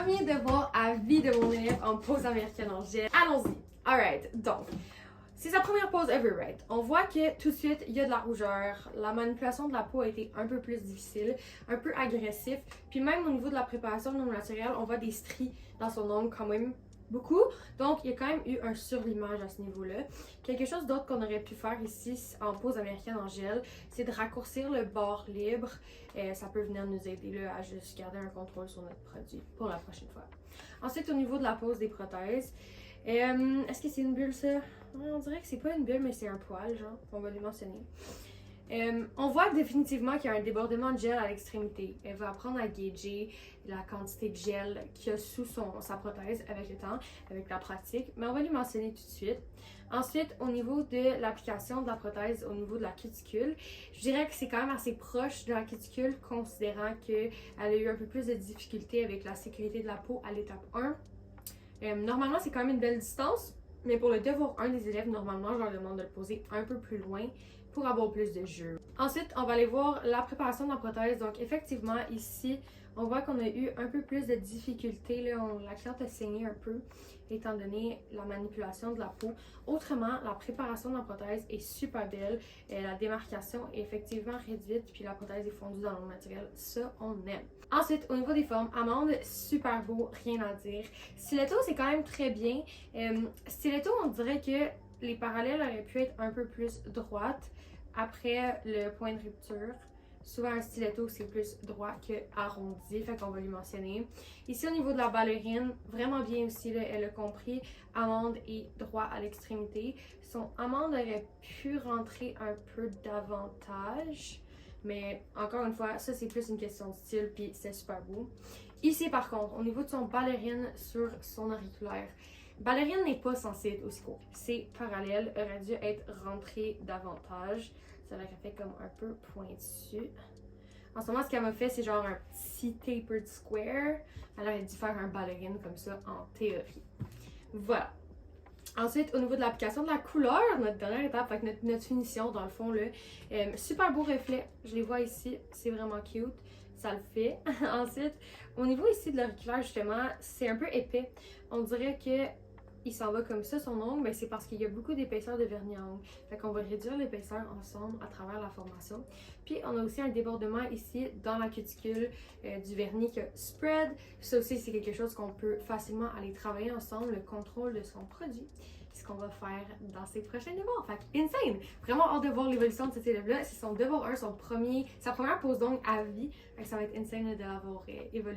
premier devoir à vie de mon élève en pause américaine en gel. Allons-y. Alright, donc, c'est sa première pause ever, right? On voit que tout de suite, il y a de la rougeur, la manipulation de la peau a été un peu plus difficile, un peu agressif, puis même au niveau de la préparation de l'ongle naturelle, on voit des stries dans son ongle quand même beaucoup, donc il y a quand même eu un surlimage à ce niveau-là. Quelque chose d'autre qu'on aurait pu faire ici en pause américaine en gel, c'est de raccourcir le bord libre. Ça peut venir nous aider là, à juste garder un contrôle sur notre produit pour la prochaine fois. Ensuite, au niveau de la pose des prothèses, est-ce que c'est une bulle ça? On dirait que c'est pas une bulle, mais c'est un poil, genre. On va lui mentionner. On voit définitivement qu'il y a un débordement de gel à l'extrémité. Elle va apprendre à gager la quantité de gel qu'il y a sous sa prothèse avec le temps, avec la pratique, mais on va lui mentionner tout de suite. Ensuite, au niveau de l'application de la prothèse, au niveau de la cuticule, je dirais que c'est quand même assez proche de la cuticule, considérant qu'elle a eu un peu plus de difficultés avec la sécurité de la peau à l'étape 1. Normalement, c'est quand même une belle distance, mais pour le devoir 1 des élèves, normalement, je leur demande de le poser un peu plus loin pour avoir plus de jeu. Ensuite, on va aller voir la préparation de la prothèse. Donc, effectivement, ici, on voit qu'on a eu un peu plus de difficultés. Là, la cliente a saigné un peu, étant donné la manipulation de la peau. Autrement, la préparation de la prothèse est super belle. La démarcation est effectivement réduite, puis la prothèse est fondue dans l'ongle naturel. Ça, on aime. Ensuite, au niveau des formes, amande, super beau, rien à dire. Stiletto, c'est quand même très bien. Stiletto, on dirait que les parallèles auraient pu être un peu plus droites après le point de rupture. Souvent, un stiletto, c'est plus droit que arrondi, fait qu'on va lui mentionner. Ici, au niveau de la ballerine, vraiment bien aussi, là, elle a compris, amande et droit à l'extrémité. Son amande aurait pu rentrer un peu davantage, mais encore une fois, ça, c'est plus une question de style, puis c'est super beau. Ici, par contre, au niveau de son ballerine sur son auriculaire, ballerine n'est pas censé être aussi court. C'est parallèle, aurait dû être rentré davantage. Ça l'aurait fait comme un peu pointu. En ce moment, ce qu'elle m'a fait, c'est genre un petit tapered square. Elle aurait dû faire un ballerine comme ça en théorie. Voilà. Ensuite, au niveau de l'application de la couleur, notre dernière étape, avec notre finition dans le fond, là, super beau reflet. Je les vois ici, c'est vraiment cute. Ça le fait. Ensuite, au niveau ici de l'auriculaire, justement, c'est un peu épais. On dirait que il s'en va comme ça, son ongle, mais c'est parce qu'il y a beaucoup d'épaisseur de vernis à ongles. Fait qu'on va réduire l'épaisseur ensemble à travers la formation. Puis on a aussi un débordement ici dans la cuticule du vernis qui a spread. Ça aussi, c'est quelque chose qu'on peut facilement aller travailler ensemble, le contrôle de son produit. C'est ce qu'on va faire dans ses prochains devoirs. Fait que insane! Vraiment hâte de voir l'évolution de cet élève-là. C'est son devoir 1, sa première pause d'ongle à vie. Fait que ça va être insane de l'avoir évolué.